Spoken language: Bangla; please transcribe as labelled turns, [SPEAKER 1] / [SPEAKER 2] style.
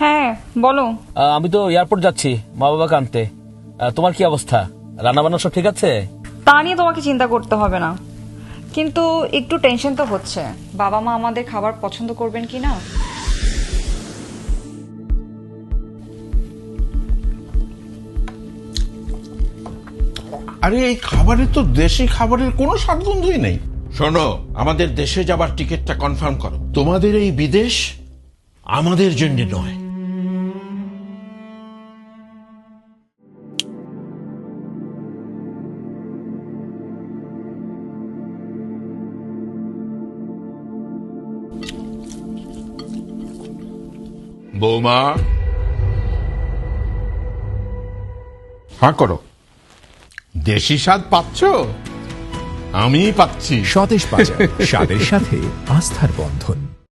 [SPEAKER 1] হ্যাঁ বলো।
[SPEAKER 2] আমি তো এয়ারপোর্ট যাচ্ছি মা বাবাকে আনতে। তোমার কি অবস্থা? রান্না বান্না সব ঠিক আছে?
[SPEAKER 1] তা নিয়ে তোমাকে চিন্তা করতে হবে না, কিন্তু একটু টেনশন তো হচ্ছে বাবা মা আমাদের খাবার পছন্দ করবেন কি না।
[SPEAKER 3] আরে এই খাবারে তো দেশি খাবারের কোনো স্বাদগন্ধই নেই। শোনো, আমাদের দেশে যাবার টিকিটটা কনফার্ম করো। তোমাদের এই বিদেশ আমাদের জন্য নয়। বৌমা, হ্যাঁ করো। দেশি স্বাদ পাচ্ছ? আমি পাচ্ছি।
[SPEAKER 4] স্বদেশ বাজার, স্বাদের সাথে আস্থার বন্ধন।